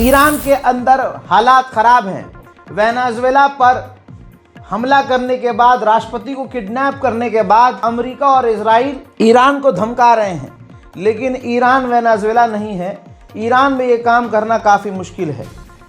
Iran के अंदर हालात खराब हैं। वेनेजुएला पर हमला करने के बाद, राष्ट्रपति को किडनैप करने के बाद अमेरिका और इजराइल ईरान को धमका रहे हैं, लेकिन ईरान वेनेजुएला नहीं है। ईरान में ये काम करना काफ़ी मुश्किल है।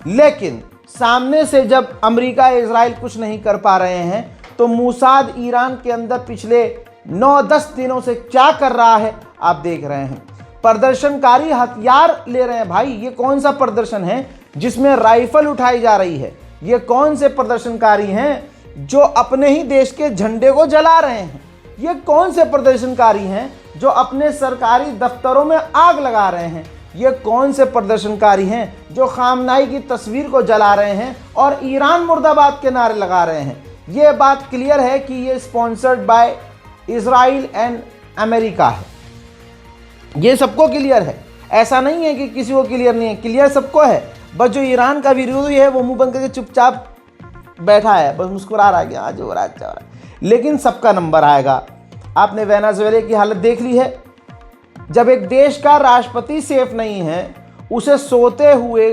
लेकिन सामने से जब अमेरिका इजराइल कुछ नहीं कर पा रहे हैं, तो मूसाद ईरान के अंदर पिछले 9-10 दिनों से क्या कर रहा है आप देख रहे हैं। प्रदर्शनकारी हथियार ले रहे हैं भाई। ये कौन सा प्रदर्शन है जिसमें राइफल उठाई जा रही है? ये कौन से प्रदर्शनकारी हैं जो अपने ही देश के झंडे को जला रहे हैं? ये कौन से प्रदर्शनकारी हैं जो अपने सरकारी दफ्तरों में आग लगा रहे हैं? ये कौन से प्रदर्शनकारी हैं जो खामनाई की तस्वीर को जला रहे हैं और ईरान मुर्दाबाद के नारे लगा रहे हैं? ये बात क्लियर है कि ये sponsored by Israel and America है। ये सबको क्लियर है, ऐसा नहीं है कि किसी को क्लियर नहीं है, क्लियर सबको है। बस जो ईरान का विरोधी है वो मुंह बंद करके चुपचाप बैठा है, बस मुस्कुरा रहा है कि आज हो रहा है, अच्छा हो रहा है। लेकिन सबका नंबर आएगा। आपने वेनेजुएला की हालत देख ली है। जब एक देश का राष्ट्रपति सेफ नहीं है, उसे सोते हुए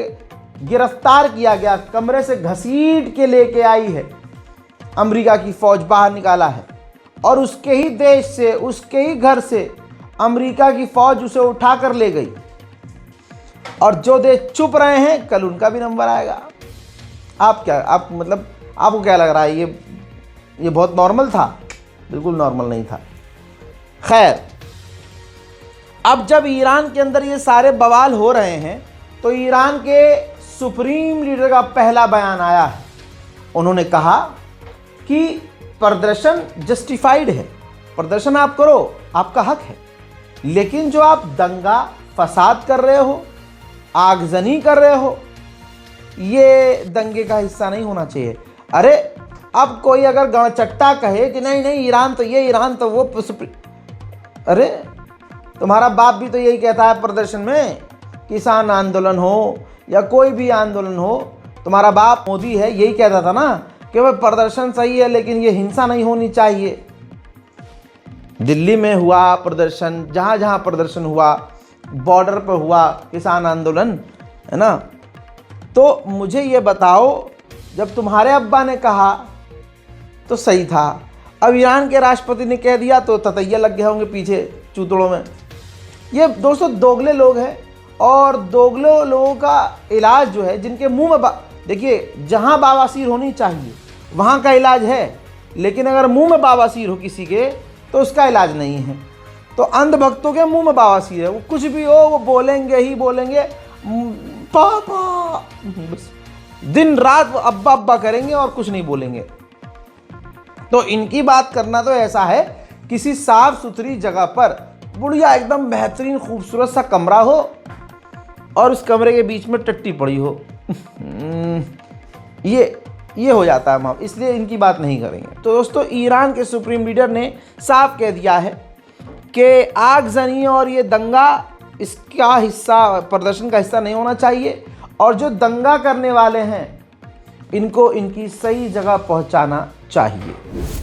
गिरफ्तार किया गया, कमरे से घसीट के लेके आई है अमेरिका की फौज, बाहर निकाला है, और उसके ही देश से, उसके ही घर से अमेरिका की फौज उसे उठा कर ले गई। और जो देश चुप रहे हैं, कल उनका भी नंबर आएगा। आपको क्या लग रहा है? ये बहुत नॉर्मल था? बिल्कुल नॉर्मल नहीं था। खैर, अब जब ईरान के अंदर ये सारे बवाल हो रहे हैं, तो ईरान के सुप्रीम लीडर का पहला बयान आया है। उन्होंने कहा कि प्रदर्शन जस्टिफाइड है, प्रदर्शन आप करो, आपका हक है, लेकिन जो आप दंगा फसाद कर रहे हो, आगजनी कर रहे हो, ये दंगे का हिस्सा नहीं होना चाहिए। अरे अब कोई अगर गणचट्टा कहे कि नहीं नहीं ईरान तो ये, ईरान तो वो, अरे तुम्हारा बाप भी तो यही कहता है प्रदर्शन में, किसान आंदोलन हो या कोई भी आंदोलन हो, तुम्हारा बाप मोदी है, यही कहता था ना कि भाई प्रदर्शन सही है लेकिन ये हिंसा नहीं होनी चाहिए। दिल्ली में हुआ प्रदर्शन, जहाँ जहाँ प्रदर्शन हुआ, बॉर्डर पर हुआ किसान आंदोलन, है ना। तो मुझे ये बताओ, जब तुम्हारे अब्बा ने कहा तो सही था, अब ईरान के राष्ट्रपति ने कह दिया तो ततैया लग गए होंगे पीछे चूतड़ों में। ये दोस्तों दोगले लोग हैं, और दोगले लोगों का इलाज जो है, जिनके मुंह में देखिए, जहाँ बवासीर होनी चाहिए वहाँ का इलाज है, लेकिन अगर मुंह में बवासीर हो किसी के तो उसका इलाज नहीं है। तो अंधभक्तों के मुंह में बवासीर है, वो कुछ भी हो वो बोलेंगे ही बोलेंगे, पापा, बस दिन रात वो अब्बा अब्बा करेंगे और कुछ नहीं बोलेंगे। तो इनकी बात करना तो ऐसा है, किसी साफ सुथरी जगह पर बढ़िया एकदम बेहतरीन खूबसूरत सा कमरा हो और उस कमरे के बीच में टट्टी पड़ी हो, ये हो जाता है माफ, इसलिए इनकी बात नहीं करेंगे। तो दोस्तों, ईरान के सुप्रीम लीडर ने साफ कह दिया है कि आगजनी और ये दंगा इसका हिस्सा, प्रदर्शन का हिस्सा नहीं होना चाहिए, और जो दंगा करने वाले हैं इनको इनकी सही जगह पहुंचाना चाहिए।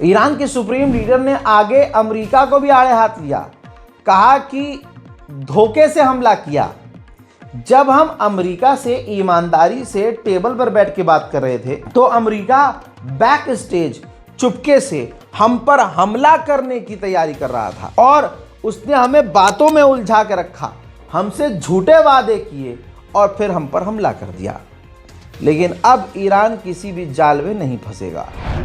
ईरान के सुप्रीम लीडर ने आगे अमेरिका को भी आड़े हाथ लिया, कहा कि धोखे से हमला किया। जब हम अमेरिका से ईमानदारी से टेबल पर बैठ के बात कर रहे थे, तो अमेरिका बैक स्टेज चुपके से हम पर हमला करने की तैयारी कर रहा था, और उसने हमें बातों में उलझा के रखा, हमसे झूठे वादे किए और फिर हम पर हमला कर दिया। लेकिन अब ईरान किसी भी जाल में नहीं फंसेगा।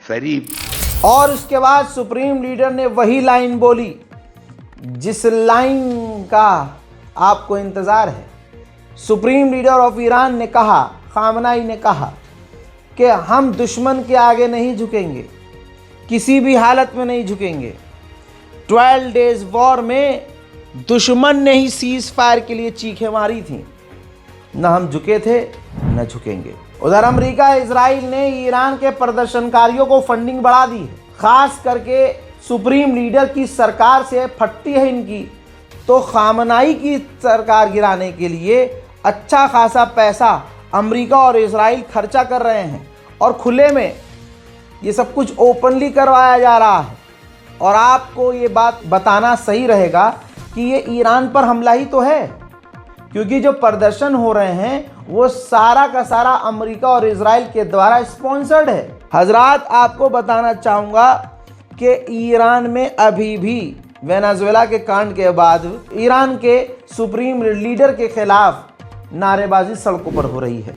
फरीब। और उसके बाद सुप्रीम लीडर ने वही लाइन बोली जिस लाइन का आपको इंतज़ार है। सुप्रीम लीडर ऑफ ईरान ने कहा, खामनाई ने कहा कि हम दुश्मन के आगे नहीं झुकेंगे, किसी भी हालत में नहीं झुकेंगे। 12 डेज वॉर में दुश्मन ने ही सीज फायर के लिए चीखें मारी थी, न हम झुके थे न झुकेंगे। उधर अमेरिका इजराइल ने ईरान के प्रदर्शनकारियों को फंडिंग बढ़ा दी है, खास करके सुप्रीम लीडर की सरकार से फटती है इनकी, तो खामनाई की सरकार गिराने के लिए अच्छा खासा पैसा अमेरिका और इजराइल खर्चा कर रहे हैं और खुले में ये सब कुछ ओपनली करवाया जा रहा है। और आपको ये बात बताना सही रहेगा कि ये ईरान पर हमला ही तो है, क्योंकि जो प्रदर्शन हो रहे हैं वो सारा का सारा अमेरिका और इजराइल के द्वारा स्पॉन्सर्ड है। हजरात, आपको बताना चाहूँगा कि ईरान में अभी भी वेनेजुएला के कांड के बाद ईरान के सुप्रीम लीडर के खिलाफ नारेबाजी सड़कों पर हो रही है।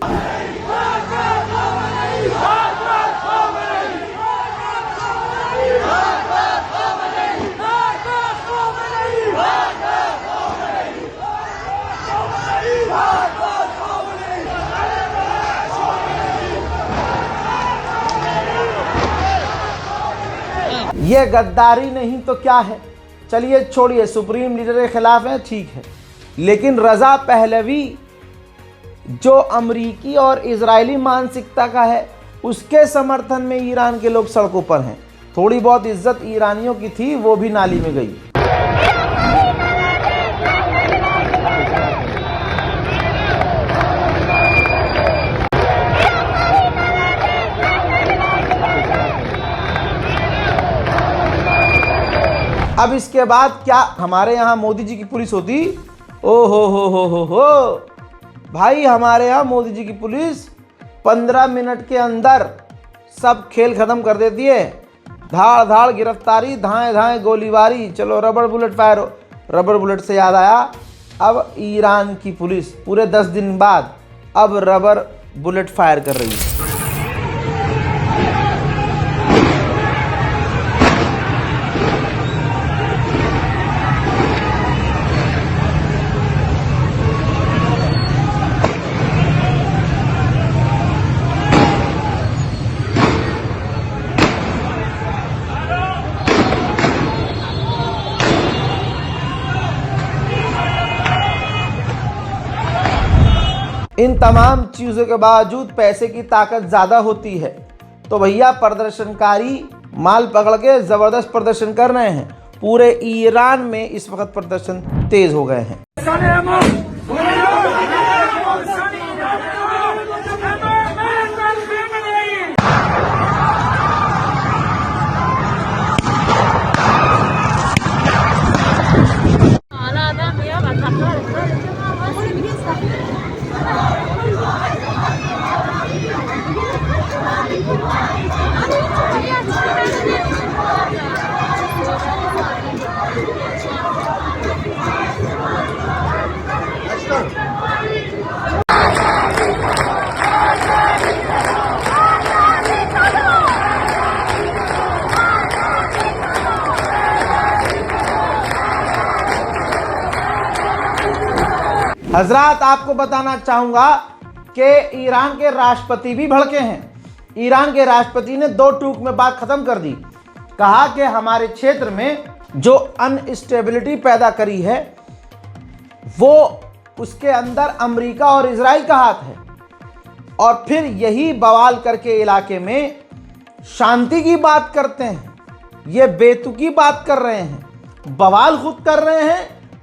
ये गद्दारी नहीं तो क्या है? चलिए छोड़िए, सुप्रीम लीडर के खिलाफ है, ठीक है, लेकिन रज़ा पहलवी जो अमरीकी और इजरायली मानसिकता का है उसके समर्थन में ईरान के लोग सड़कों पर हैं। थोड़ी बहुत इज्जत ईरानियों की थी, वो भी नाली में गई। अब इसके बाद क्या हमारे यहाँ मोदी जी की पुलिस होती? ओ हो भाई, हमारे यहाँ मोदी जी की पुलिस 15 मिनट के अंदर सब खेल खत्म कर देती है। धाड़ धाड़ गिरफ्तारी, धाए धाए गोलीबारी, चलो रबर बुलेट फायर हो। रबर बुलेट से याद आया, अब ईरान की पुलिस पूरे 10 दिन बाद अब रबर बुलेट फायर कर रही है। इन तमाम चीज़ों के बावजूद पैसे की ताकत ज़्यादा होती है, तो भैया प्रदर्शनकारी माल पकड़ के ज़बरदस्त प्रदर्शन कर रहे हैं। पूरे ईरान में इस वक्त प्रदर्शन तेज़ हो गए हैं। हजरात, आपको बताना चाहूँगा कि ईरान के राष्ट्रपति भी भड़के हैं। ईरान के राष्ट्रपति ने 2 टूक में बात खत्म कर दी। कहा कि हमारे क्षेत्र में जो अनस्टेबिलिटी पैदा करी है वो उसके अंदर अमेरिका और इजराइल का हाथ है, और फिर यही बवाल करके इलाके में शांति की बात करते हैं। ये बेतुकी बात कर रहे हैं, बवाल खुद कर रहे हैं,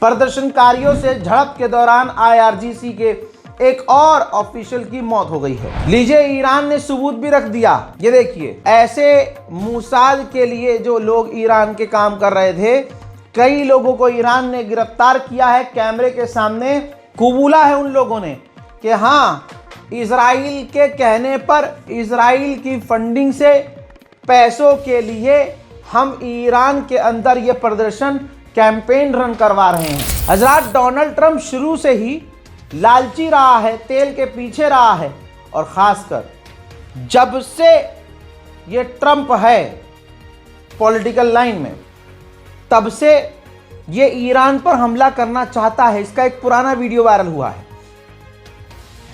प्रदर्शनकारियों से झड़प के दौरान IRGC के एक और ऑफिशियल की मौत हो गई है। लीजिए, ईरान ने सबूत भी रख दिया। ये देखिए, ऐसे मूसाद के लिए जो लोग ईरान के काम कर रहे थे, कई लोगों को ईरान ने गिरफ्तार किया है। कैमरे के सामने कबूला है उन लोगों ने कि हाँ, इजराइल के कहने पर, इजराइल की फंडिंग से, पैसों के लिए हम ईरान के अंदर ये प्रदर्शन कैंपेन रन करवा रहे हैं। हजरात, डोनाल्ड ट्रंप शुरू से ही लालची रहा है, तेल के पीछे रहा है, और खासकर जब से ये ट्रंप है पॉलिटिकल लाइन में, तब से ये ईरान पर हमला करना चाहता है। इसका एक पुराना वीडियो वायरल हुआ है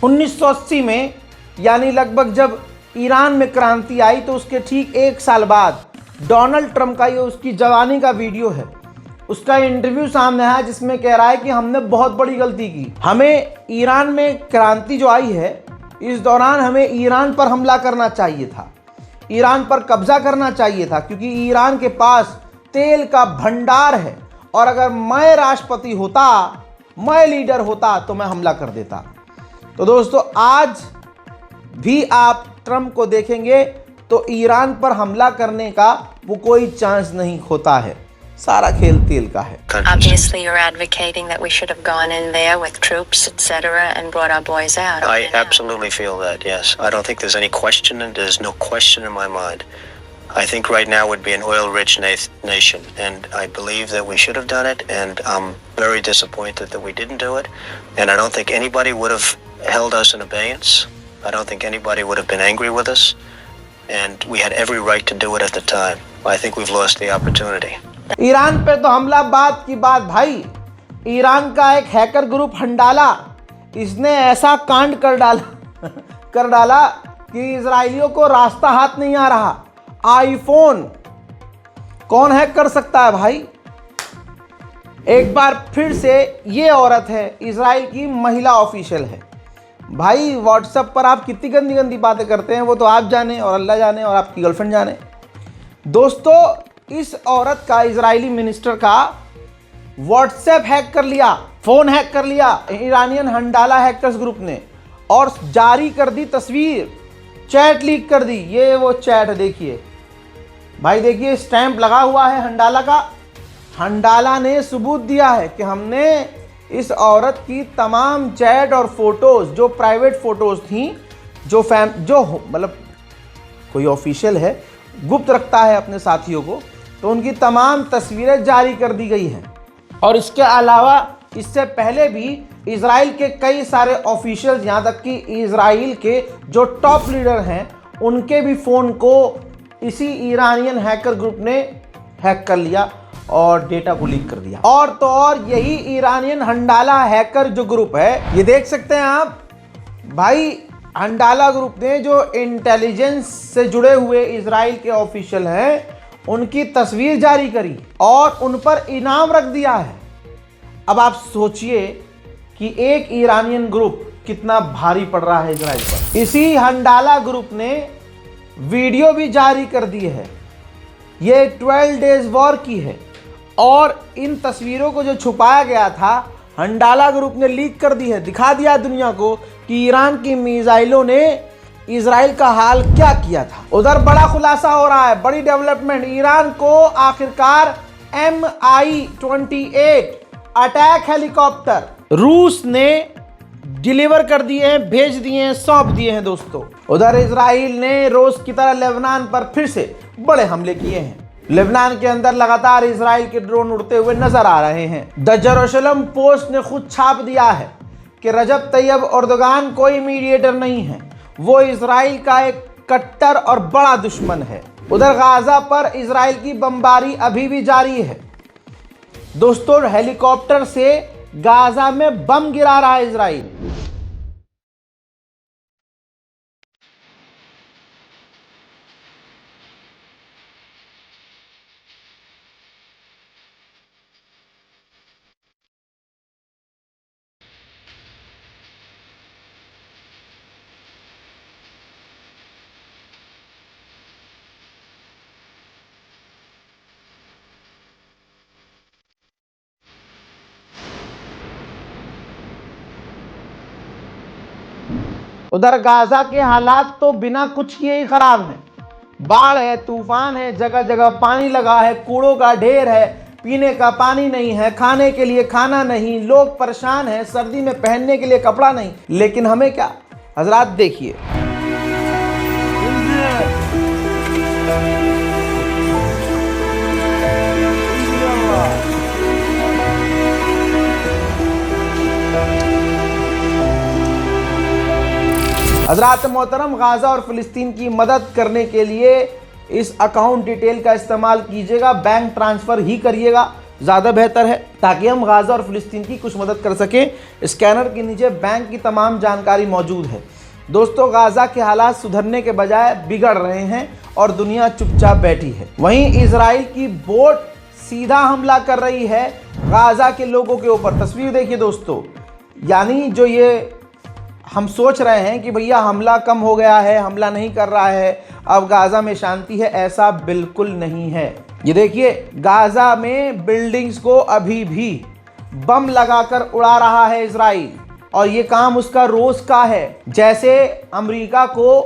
1980 में, यानी लगभग जब ईरान में क्रांति आई तो उसके ठीक 1 साल बाद डोनाल्ड ट्रंप का ये उसकी जवानी का वीडियो है, उसका इंटरव्यू सामने आया जिसमें कह रहा है कि हमने बहुत बड़ी गलती की। हमें ईरान में क्रांति जो आई है, इस दौरान हमें ईरान पर हमला करना चाहिए था, ईरान पर कब्जा करना चाहिए था, क्योंकि ईरान के पास तेल का भंडार है और अगर मैं राष्ट्रपति होता, मैं लीडर होता तो मैं हमला कर देता। तो दोस्तों, आज भी आप ट्रंप को देखेंगे तो ईरान पर हमला करने का वो कोई चांस नहीं होता है। सारा खेल तेल का है। Obviously, you're advocating that we should have gone in there with troops, etc., and brought our boys out. I absolutely feel that, yes. I don't think there's any question, and there's no question in my mind. I think right now would be an oil-rich nation, and I believe that we should have done it, and I'm very disappointed that we didn't do it, and I don't think anybody would have held us in abeyance. I don't think anybody would have been angry with us, and we had every right to do it at the time. I think we've lost the opportunity. Iran पे तो हमला बात की बात भाई। Iran का एक hacker group हंडाला, इसने ऐसा कांड कर डाला कि इजरायलियों को रास्ता हाथ नहीं आ रहा। आईफोन कौन हैक कर सकता है भाई? एक बार फिर से ये औरत है, इजराइल की महिला ऑफिशियल है। भाई, व्हाट्सएप पर आप कितनी गंदी गंदी बातें करते हैं वो तो आप जाने और अल्लाह जाने और आपकी गर्लफ्रेंड जाने। दोस्तों, इस औरत का, इजरायली मिनिस्टर का व्हाट्सएप हैक कर लिया, फोन हैक कर लिया ईरानियन हंडाला हैकर्स ग्रुप ने, और जारी कर दी तस्वीर, चैट लीक कर दी। ये वो चैट देखिए भाई, देखिए स्टैंप लगा हुआ है हंडाला का। हंडाला ने सबूत दिया है कि हमने इस औरत की तमाम चैट और फोटोज, जो प्राइवेट फोटोज थी, जो मतलब कोई ऑफिशियल है, गुप्त रखता है अपने साथियों को, तो उनकी तमाम तस्वीरें जारी कर दी गई हैं। और इसके अलावा इससे पहले भी इजराइल के कई सारे ऑफिशियल्स, यहाँ तक कि इजराइल के जो टॉप लीडर हैं, उनके भी फ़ोन को इसी ईरानियन हैकर ग्रुप ने हैक कर लिया और डेटा को लीक कर दिया। और तो और यही ईरानियन हंडाला हैकर जो ग्रुप है, ये देख सकते हैं आप भाई, हंडाला ग्रुप ने जो इंटेलिजेंस से जुड़े हुए इजराइल के ऑफिशियल हैं, उनकी तस्वीर जारी करी और उन पर इनाम रख दिया है। अब आप सोचिए कि एक ईरानियन ग्रुप कितना भारी पड़ रहा है इजराइल पर। इसी हंडाला ग्रुप ने वीडियो भी जारी कर दी है, ये 12 डेज वॉर की है, और इन तस्वीरों को जो छुपाया गया था, हंडाला ग्रुप ने लीक कर दी है, दिखा दिया दुनिया को कि ईरान की मिसाइलों ने इजराइल का हाल क्या किया था। उधर बड़ा खुलासा हो रहा है, बड़ी डेवलपमेंट। ईरान को आखिरकार MI-28 अटैक हेलीकॉप्टर रूस ने डिलीवर कर दिए हैं, भेज दिए हैं, सौंप दिए हैं दोस्तों। उधर इजराइल ने रोज की तरह लेबनान पर फिर से बड़े हमले किए हैं। लेबनान के अंदर लगातार इजराइल के ड्रोन उड़ते हुए नजर आ रहे हैं। द जेरूशलम पोस्ट ने खुद छाप दिया है कि रजब तैयब एर्दोगान कोई मीडिएटर नहीं है, वो इजराइल का एक कट्टर और बड़ा दुश्मन है। उधर गाजा पर इजराइल की बमबारी अभी भी जारी है। दोस्तों, हेलीकॉप्टर से गाजा में बम गिरा रहा है इजराइल। उधर गाजा के हालात तो बिना कुछ किए ही खराब हैं। बाढ़ है, तूफान है, जगह जगह पानी लगा है, कूड़ों का ढेर है, पीने का पानी नहीं है, खाने के लिए खाना नहीं, लोग परेशान हैं, सर्दी में पहनने के लिए कपड़ा नहीं। लेकिन हमें क्या हजरात, देखिए हजरात मोहतरम, गाजा और फिलिस्तीन की मदद करने के लिए इस अकाउंट डिटेल का इस्तेमाल कीजिएगा, बैंक ट्रांसफर ही करिएगा, ज़्यादा बेहतर है, ताकि हम गाजा और फिलिस्तीन की कुछ मदद कर सकें। स्कैनर के नीचे बैंक की तमाम जानकारी मौजूद है। दोस्तों, गाजा के हालात सुधरने के बजाय बिगड़ रहे हैं और दुनिया चुपचाप बैठी है। वहीं इजराइल की बोट सीधा हमला कर रही है गाजा के लोगों के ऊपर। तस्वीर देखिए दोस्तों, यानी जो ये हम सोच रहे हैं कि भैया हमला कम हो गया है, हमला नहीं कर रहा है, अब गाजा में शांति है, ऐसा बिल्कुल नहीं है। ये देखिए, गाजा में बिल्डिंग्स को अभी भी बम लगाकर उड़ा रहा है इजराइल, और ये काम उसका रोज का है। जैसे अमेरिका को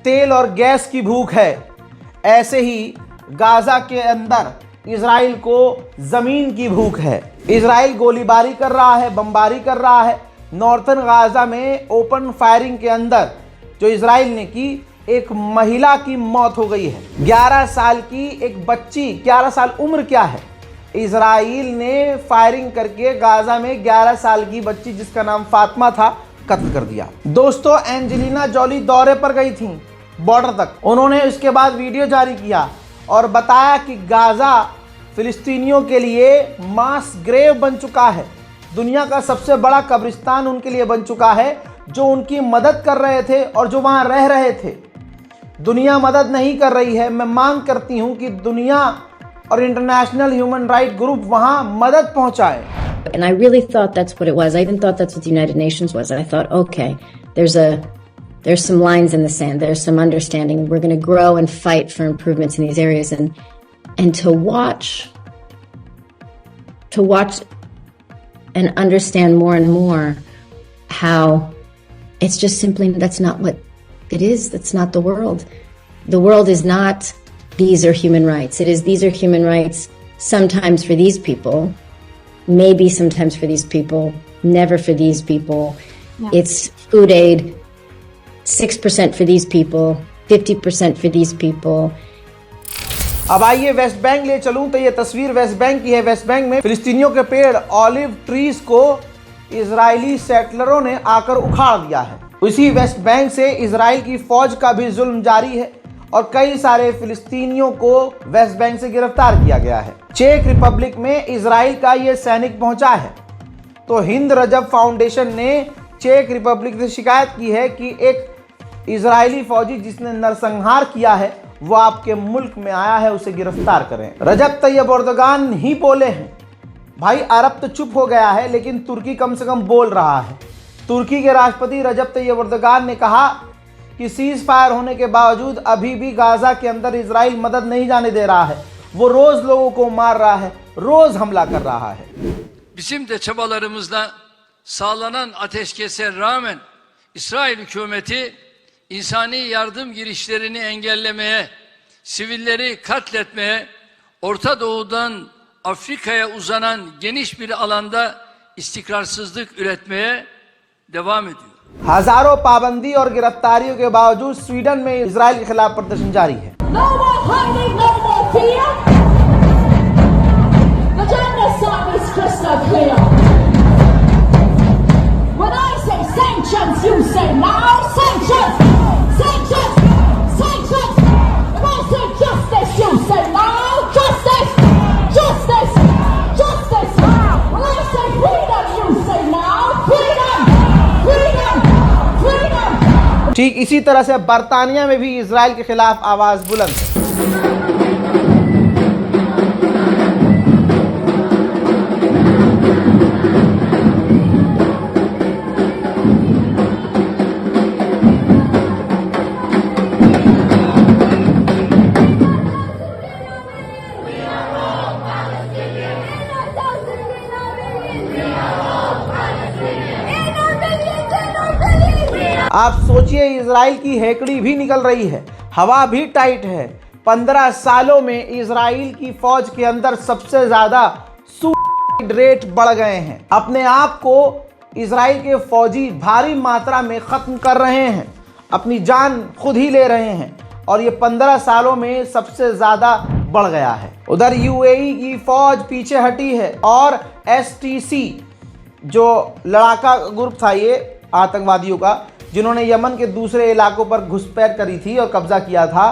तेल और गैस की भूख है, ऐसे ही गाजा के अंदर इजराइल को जमीन की भूख है। इजराइल गोलीबारी कर रहा है, बमबारी कर रहा है। नॉर्थन गाजा में ओपन फायरिंग के अंदर जो इजराइल ने की, एक महिला की मौत हो गई है। 11 साल की एक बच्ची, 11 साल उम्र क्या है, इजराइल ने फायरिंग करके गाजा में 11 साल की बच्ची जिसका नाम फातिमा था, कत्ल कर दिया। दोस्तों, एंजेलिना जॉली दौरे पर गई थी बॉर्डर तक। उन्होंने इसके बाद वीडियो जारी किया और बताया कि गाजा फिलिस्तीनियों के लिए मास ग्रेव बन चुका है, दुनिया का सबसे बड़ा कब्रिस्तान उनके लिए बन चुका है। जो उनकी मदद कर रहे थे और जो वहां रह रहे थे, दुनिया मदद नहीं कर रही है। मैं मांग करती हूं कि दुनिया और इंटरनेशनल ह्यूमन राइट ग्रुप वहां मदद पहुंचाए। And I really thought that's what it was. I even thought that's what the United Nations was. And I thought, okay, there's some lines in the sand. There's some understanding. We're going to grow and fight for improvements in these areas. And to watch and understand more and more how it's just simply, that's not what it is. That's not the world. The world is not, these are human rights. It is, these are human rights sometimes for these people, maybe sometimes for these people, never for these people. Yeah. It's food aid, 6% for these people, 50% for these people. अब आइए West Bank ले चलूं तो ये तस्वीर West Bank की है। West Bank में फिलिस्तीनियों के पेड़, ऑलिव ट्रीज को इजरायली सेटलरों ने आकर उखाड़ दिया है। उसी वेस्ट बैंक से इजराइल की फौज का भी जुल्म जारी है और कई सारे फिलिस्तीनियों को वेस्ट बैंक से गिरफ्तार किया गया है। चेक रिपब्लिक में इजराइल का ये सैनिक पहुंचा है तो हिंद रजब फाउंडेशन ने चेक रिपब्लिक से शिकायत की है कि एक इजरायली फौजी जिसने नरसंहार किया है वो आपके मुल्क में आया है, उसे गिरफ्तार करें। रजब तैयब एर्दोगान ही बोले हैं, भाई अरब तो चुप हो गया है लेकिन तुर्की कम से कम बोल रहा है। तुर्की के राष्ट्रपति रजब तैयब एर्दोगान ने कहा कि सीज फायर होने के बावजूद अभी भी गाजा के अंदर इजराइल मदद नहीं जाने दे रहा है, वो रोज लोगों को मार रहा है, रोज हमला कर रहा है। Bizim de çabalarımızla sağlanan ateşkese rağmen İsrail hükümeti insani yardım girişlerini engellemeye, sivilleri katletmeye, Orta Doğu'dan Afrika'ya uzanan geniş bir alanda istikrarsızlık üretmeye devam ediyor. हजारों पाबंदी और गिरफ्तारियों के बावजूद स्वीडन में इजराइल के खिलाफ प्रदर्शन जारी है। No more hiding, no more fear. The genocide is crystal clear. When I say sanctions, you say now sanctions, sanctions, sanctions. When I say justice, you say now justice, justice, justice. ठीक इसी तरह से बरतानिया में भी Israel के खिलाफ आवाज बुलंद है। आप सोचिए, इजराइल की हेकड़ी भी निकल रही है, हवा भी टाइट है। 15 सालों में इजराइल की फौज के अंदर सबसे ज्यादा सुसाइड रेट बढ़ गए हैं। अपने आप को इजराइल के फौजी भारी मात्रा में खत्म कर रहे हैं, अपनी जान खुद ही ले रहे हैं और ये 15 सालों में सबसे ज्यादा बढ़ गया है। उधर यूएई की फौज पीछे हटी है और एसटीसी जो लड़ाका ग्रुप था ये आतंकवादियों का, जिन्होंने यमन के दूसरे इलाकों पर घुसपैठ करी थी और कब्जा किया था,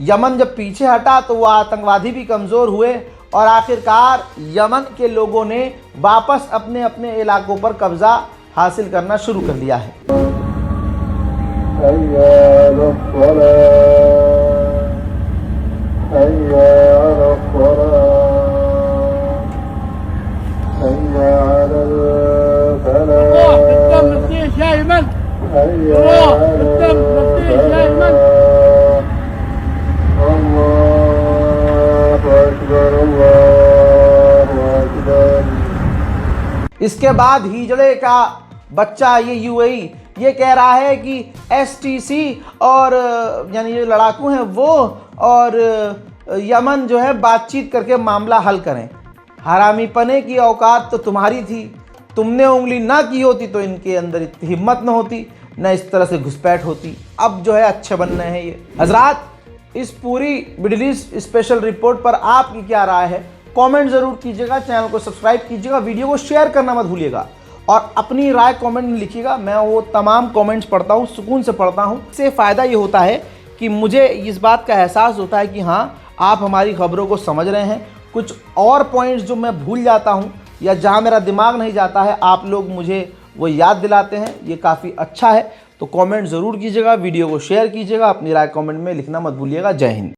यमन जब पीछे हटा तो वो आतंकवादी भी कमज़ोर हुए और आखिरकार यमन के लोगों ने वापस अपने अपने इलाकों पर कब्जा हासिल करना शुरू कर लिया है। इसके बाद हिजड़े का बच्चा ये यूएई ये कह रहा है कि एसटीसी और यानी ये लड़ाकू हैं वो और यमन जो है बातचीत करके मामला हल करें। हरामीपने की औकात तो तुम्हारी थी, तुमने उंगली ना की होती तो इनके अंदर इतनी हिम्मत न होती, न इस तरह से घुसपैठ होती। अब जो है अच्छे बनने हैं ये। हजरात, इस पूरी मिडिल ईस्ट स्पेशल रिपोर्ट पर आपकी क्या राय है? कमेंट जरूर कीजिएगा, चैनल को सब्सक्राइब कीजिएगा, वीडियो को शेयर करना मत भूलिएगा और अपनी राय कमेंट में लिखिएगा। मैं वो तमाम कमेंट्स पढ़ता हूँ, सुकून से पढ़ता हूँ। इससे फ़ायदा ये होता है कि मुझे इस बात का एहसास होता है कि हाँ, आप हमारी खबरों को समझ रहे हैं। कुछ और पॉइंट्स जो मैं भूल जाता हूँ या जहाँ मेरा दिमाग नहीं जाता है, आप लोग मुझे वो याद दिलाते हैं, ये काफ़ी अच्छा है। तो कमेंट ज़रूर कीजिएगा, वीडियो को शेयर कीजिएगा, अपनी राय कमेंट में लिखना मत भूलिएगा। जय हिंद।